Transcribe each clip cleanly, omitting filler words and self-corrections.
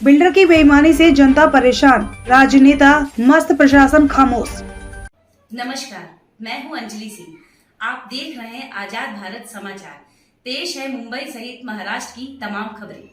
Builder की बेईमानी से जनता परेशान, राजनेता मस्त, प्रशासन खामोश। नमस्कार, मैं हूं अंजलि सिंह। आप देख रहे हैं आजाद भारत समाचार। पेश है मुंबई सहित महाराष्ट्र की तमाम खबरें।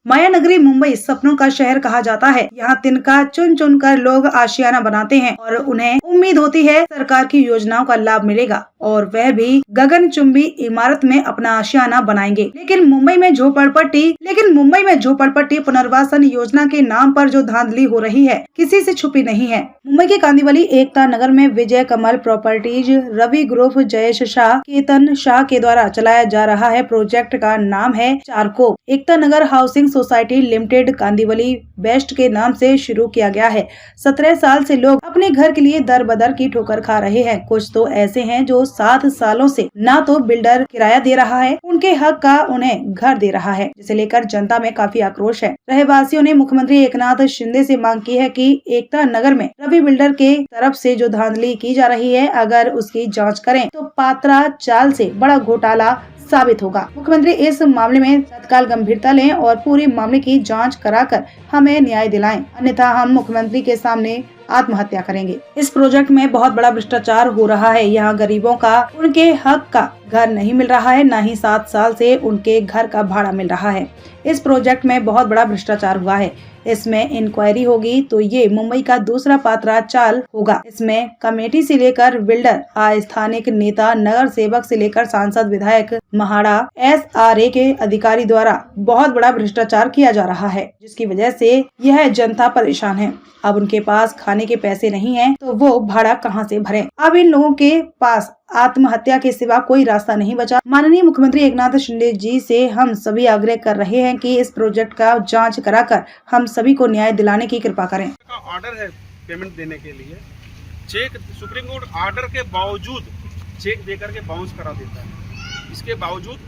माया नगरी मुंबई सपनों का शहर कहा जाता है। यहाँ तिनका चुन चुन कर लोग आशियाना बनाते हैं और उन्हें उम्मीद होती है सरकार की योजनाओं का लाभ मिलेगा और वह भी गगनचुंबी इमारत में अपना आशियाना बनाएंगे। लेकिन मुंबई में झोपड़पट्टी पुनर्वासन योजना के नाम पर जो धांधली हो रही है किसी से छुपी नहीं है। मुंबई के कांदिवली एकता नगर में विजय कमल प्रॉपर्टीज, रवि ग्रुप, जयेश शाह, केतन शाह के द्वारा चलाया जा रहा है। प्रोजेक्ट का नाम है चारको। Ekta Nagar housing society limited Kandivali west के नाम से शुरू किया गया है। 17 साल से लोग अपने घर के लिए दर बदर की ठोकर खा रहे हैं। कुछ तो ऐसे हैं जो 7 सालों से ना तो बिल्डर किराया दे रहा है, उनके हक का उन्हें घर दे रहा है, जिसे लेकर जनता में काफी आक्रोश है। रहवासियों ने मुख्यमंत्री एकनाथ शिंदे से मांग की है कि एकता नगर में रवि बिल्डर के तरफ से जो धांधली की जा रही है, अगर उसकी जाँच करें तो पात्रा चाल से बड़ा घोटाला साबित होगा। मुख्यमंत्री इस मामले में तत्काल गंभीरता लें और पूरे मामले की जांच कराकर हमें न्याय दिलाएं, अन्यथा हम मुख्यमंत्री के सामने आत्महत्या करेंगे। इस प्रोजेक्ट में बहुत बड़ा भ्रष्टाचार हो रहा है। यहाँ गरीबों का उनके हक का घर नहीं मिल रहा है, न ही 7 साल से उनके घर का भाड़ा मिल रहा है। इस प्रोजेक्ट में बहुत बड़ा भ्रष्टाचार हुआ है। इसमें इंक्वायरी होगी तो ये मुंबई का दूसरा पात्रा चाल होगा। इसमें कमेटी से लेकर बिल्डर, स्थानिक नेता, नगर सेवक से लेकर सांसद, विधायक, महाड़ा, SRA के अधिकारी द्वारा बहुत बड़ा भ्रष्टाचार किया जा रहा है, जिसकी वजह से यह जनता परेशान है। अब उनके पास खाने के पैसे नहीं हैं, तो वो भाड़ा कहां से भरें? अब इन लोगों के पास आत्महत्या के सिवा कोई रास्ता नहीं बचा। माननीय मुख्यमंत्री एकनाथ शिंदे जी से हम सभी आग्रह कर रहे हैं कि इस प्रोजेक्ट का जांच कराकर हम सभी को न्याय दिलाने की कृपा करें। ऑर्डर है पेमेंट देने के लिए, चेक सुप्रीम कोर्ट ऑर्डर के बावजूद चेक देकर के बाउंस करा देता है। इसके बावजूद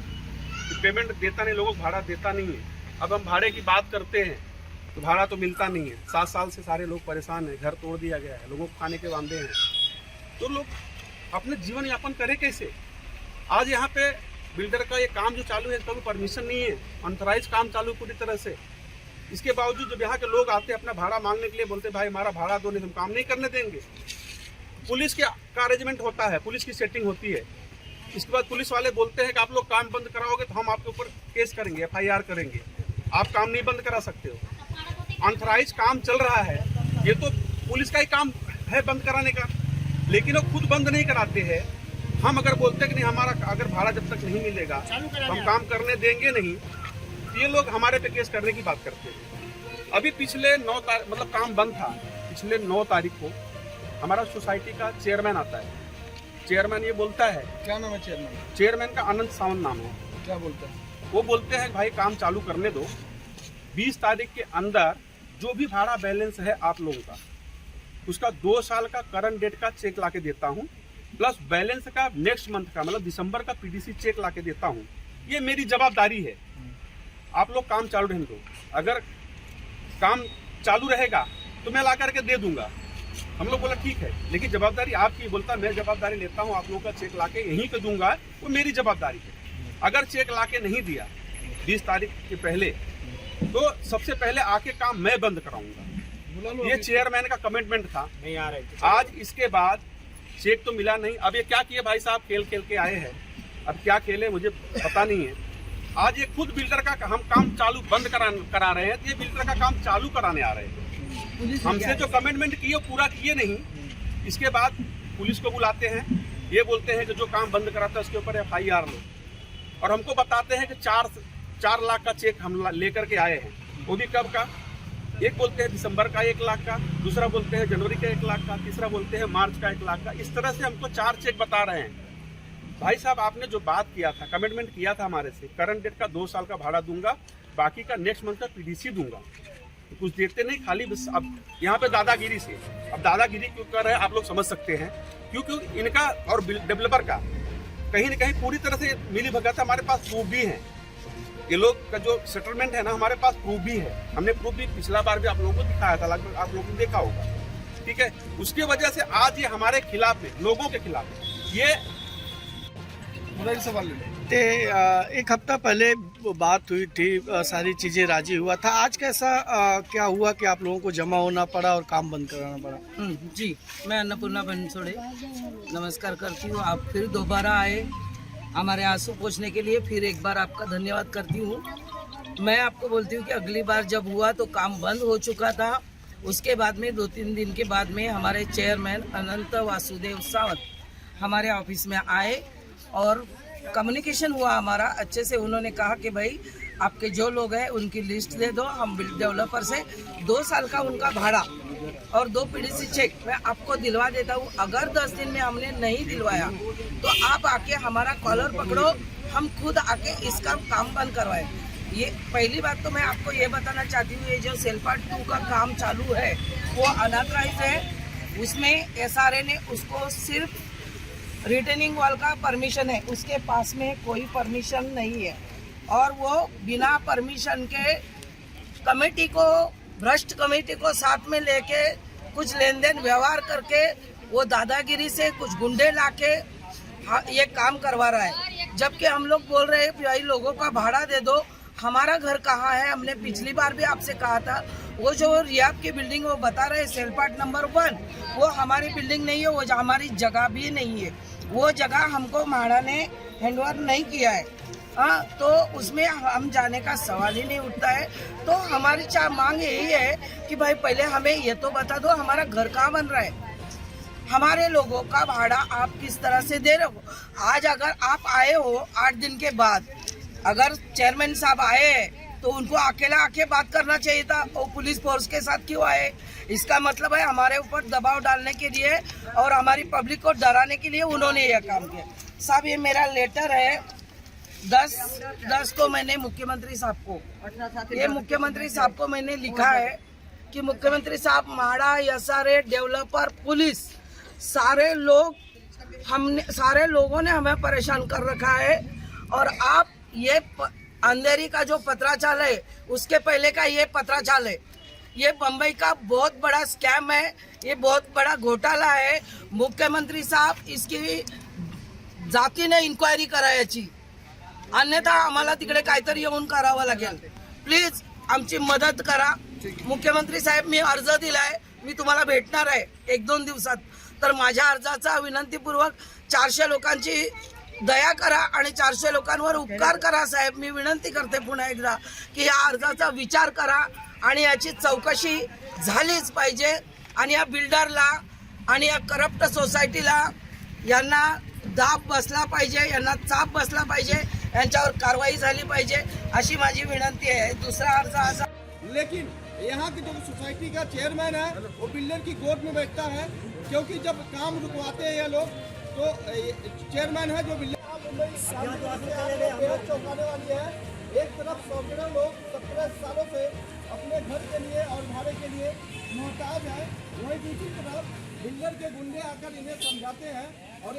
पेमेंट देता नहीं, लोगों को भाड़ा देता नहीं है। अब हम भाड़े की बात करते हैं तो भाड़ा तो मिलता नहीं है। 7 साल से सारे लोग परेशान हैं, घर तोड़ दिया गया है, लोगों को खाने के वांदे हैं, तो लोग अपने जीवन यापन करे कैसे? आज यहाँ पे बिल्डर का ये काम जो चालू है, इसका कोई परमिशन नहीं है, अनथराइज काम चालू पूरी तरह से। इसके बावजूद जब यहाँ के लोग आते हैं अपना भाड़ा मांगने के लिए, बोलते भाई हमारा भाड़ा दो, नहीं हम काम नहीं करने देंगे। पुलिस का अरेंजमेंट होता है, पुलिस की सेटिंग होती है। इसके बाद पुलिस वाले बोलते हैं कि आप लोग काम बंद कराओगे तो हम आपके ऊपर केस करेंगे, FIR करेंगे, आप काम नहीं बंद करा सकते हो। अनथराइज काम चल रहा है, ये तो पुलिस का ही काम है बंद कराने का, लेकिन वो खुद बंद नहीं कराते हैं। हम अगर बोलते हैं कि नहीं हमारा अगर भाड़ा जब तक नहीं मिलेगा हम काम करने देंगे नहीं, तो ये लोग हमारे पे केस करने की बात करते हैं। अभी पिछले 9 तारीख मतलब काम बंद था, पिछले 9 तारीख को हमारा सोसाइटी का चेयरमैन आता है। चेयरमैन ये बोलता है, क्या नाम है चेयरमैन? चेयरमैन का आनंद सावंत नाम है। क्या बोलते हैं? वो बोलते हैं भाई काम चालू करने दो, 20 तारीख के अंदर जो भी भाड़ा बैलेंस है आप लोगों का, उसका 2 साल का करंट डेट का चेक लाके देता हूँ, प्लस बैलेंस का नेक्स्ट मंथ का मतलब दिसंबर का PDC चेक लाके देता हूँ। ये मेरी जवाबदारी है, आप लोग काम चालू रहने दो। अगर काम चालू रहेगा तो मैं ला करके दे दूंगा। हम लोग बोला ठीक है, लेकिन जवाबदारी आपकी। बोलता मैं जवाबदारी लेता हूँ, आप लोगों का चेक लाके यहीं पे दूंगा, वो मेरी जवाबदारी है। अगर चेक लाके नहीं दिया 20 तारीख के पहले, तो सबसे पहले आके काम मैं बंद कराऊंगा। ये चेयरमैन का कमिटमेंट था। नहीं आ रहे थे। आज इसके बाद चेक तो मिला नहीं। अब ये क्या किए भाई साहब, खेल खेल के आए हैं, अब क्या खेले मुझे पता नहीं है। आज ये खुद बिल्डर का हम काम चालू बंद करा रहे हैं, तो ये बिल्डर का काम चालू कराने आ रहे हैं। हमसे जो कमिटमेंट किए पूरा किए नहीं। इसके बाद पुलिस को बुलाते हैं, ये बोलते हैं कि जो काम बंद कराता है उसके ऊपर FIR लो, और हमको बताते हैं कि 4 लाख का चेक हम लेकर के आए हैं। वो भी कब का? एक बोलते हैं दिसंबर का 1 लाख का, दूसरा बोलते हैं जनवरी का 1 लाख का, तीसरा बोलते हैं मार्च का 1 लाख का। इस तरह से हमको 4 चेक बता रहे हैं। भाई साहब आपने जो बात किया था, कमिटमेंट किया था हमारे से, करंट डेट का 2 साल का भाड़ा दूंगा, बाकी का नेक्स्ट मंथ का PDC दूंगा, तो कुछ देते नहीं, खाली बस। अब यहाँ पे दादागिरी से, अब दादागिरी क्यों कर रहे हैं आप लोग समझ सकते हैं, क्योंकि इनका और डेवलपर का कहीं न कहीं पूरी तरह से मिली भगत है। हमारे पास प्रूफ भी है, ये लोग का जो सेटलमेंट है ना, हमारे पास प्रूफ भी है। हमने प्रूफ भी पिछला बार भी आप लोगों को दिखाया था, लगभग आप लोगों ने देखा होगा, ठीक है। उसकी वजह से आज ये हमारे खिलाफ है, लोगों के खिलाफ है। ये मोबाइल सवाल ले लो। ते एक हफ्ता पहले वो बात हुई थी, सारी चीज़ें राजी हुआ था। आज कैसा क्या हुआ कि आप लोगों को जमा होना पड़ा और काम बंद कराना पड़ा? जी, मैं अन्नपूर्णा बनसोड़े नमस्कार करती हूँ। आप फिर दोबारा आए हमारे आंसू पोंछने के लिए, फिर एक बार आपका धन्यवाद करती हूँ। मैं आपको बोलती हूँ कि अगली बार जब हुआ तो काम बंद हो चुका था। उसके बाद में 2-3 दिन के बाद में हमारे चेयरमैन अनंत वासुदेव सावंत हमारे ऑफिस में आए और कम्युनिकेशन हुआ हमारा अच्छे से। उन्होंने कहा कि भाई आपके जो लोग हैं उनकी लिस्ट दे दो, हम डेवलपर से 2 साल का उनका भाड़ा और 2 पीडीसी चेक मैं आपको दिलवा देता हूँ। अगर 10 दिन में हमने नहीं दिलवाया तो आप आके हमारा कॉलर पकड़ो, हम खुद आके इसका काम बंद करवाएं। ये पहली बात तो मैं आपको ये बताना चाहती हूँ, ये जो सेल्पाट 2 का काम चालू है वो अनऑथराइज्ड है। उसमें एसआरए ने उसको सिर्फ रिटेनिंग वॉल का परमिशन है, उसके पास में कोई परमिशन नहीं है और वो बिना परमिशन के कमेटी को, भ्रष्ट कमेटी को साथ में लेके कुछ लेन देन व्यवहार करके वो दादागिरी से कुछ गुंडे लाके ये काम करवा रहा है। जबकि हम लोग बोल रहे हैं भाई लोगों का भाड़ा दे दो, हमारा घर कहाँ है। हमने पिछली बार भी आपसे कहा था, वो जो रियाब की बिल्डिंग वो बता रहे हैं सेल्पाट नंबर 1, वो हमारी बिल्डिंग नहीं है, वो हमारी जगह भी नहीं है। वो जगह हमको म्हाडा ने हैंडओवर नहीं किया है। हाँ, तो उसमें हम जाने का सवाल ही नहीं उठता है। तो हमारी मांग यही है कि भाई पहले हमें ये तो बता दो हमारा घर कहाँ बन रहा है, हमारे लोगों का भाड़ा आप किस तरह से दे रहे हो। आज अगर आप आए हो 8 दिन के बाद, अगर चेयरमैन साहब आए तो उनको अकेला आके बात करना चाहिए था। वो पुलिस फोर्स के साथ क्यों आए? इसका मतलब है हमारे ऊपर दबाव डालने के लिए और हमारी पब्लिक को डराने के लिए उन्होंने यह काम किया। साहब ये मेरा लेटर है 10 को मैंने मुख्यमंत्री साहब को मैंने लिखा है कि मुख्यमंत्री साहब म्हाडा, एसआरए, डेवलपर, पुलिस सारे लोगों ने हमें परेशान कर रखा है। और आप ये अंधेरी का जो पत्राचाल है उसके पहले का ये पत्राचाल है, ये बम्बई का बहुत बड़ा स्कैम है, ये बहुत बड़ा घोटाला है। मुख्यमंत्री साहब इसकी जातीने इन्क्वायरी करायची, अन्यथा आम्हाला तिकडे काहीतरी येऊन करावं लागेल। प्लीज आमची मदत करा। मुख्यमंत्री साहेब मी अर्ज दिलाय, मी तुम्हाला भेटणार आहे 1-2 दिवसात। तर माझ्या अर्जाचा विनंतीपूर्वक 400 लोकांची दया करा आणि 400 लोकांवर उपकार करा साहेब। मी विनंती करते पुन्हा एकदा की या अर्जाचा विचार करा आणि याची चौकशी झालीच पाहिजे आणि या बिल्डरला आणि या करप्ट सोसायटीला यांना दाब बसला पाहिजे, यांना चाप बसला पाहिजे, यांच्यावर कारवाई झाली पाहिजे अशी माझी विनंती आहे। दूसरा अर्ज असा, लेकिन यहाँ की जो सोसाइटी का चेयरमैन है वो बिल्डर की गोद में बैठता है, क्योंकि जब काम रुकवाते हैं ये लोग तो चेयरमैन है जो बिल्डर चौंकाने वाली है। एक तरफ 100 लोग 17 सालों से अपने घर के लिए और भाड़े के लिए मोहताज है, वहीं दूसरी तरफ बिल्डर के गुंडे आकर इन्हें समझाते हैं और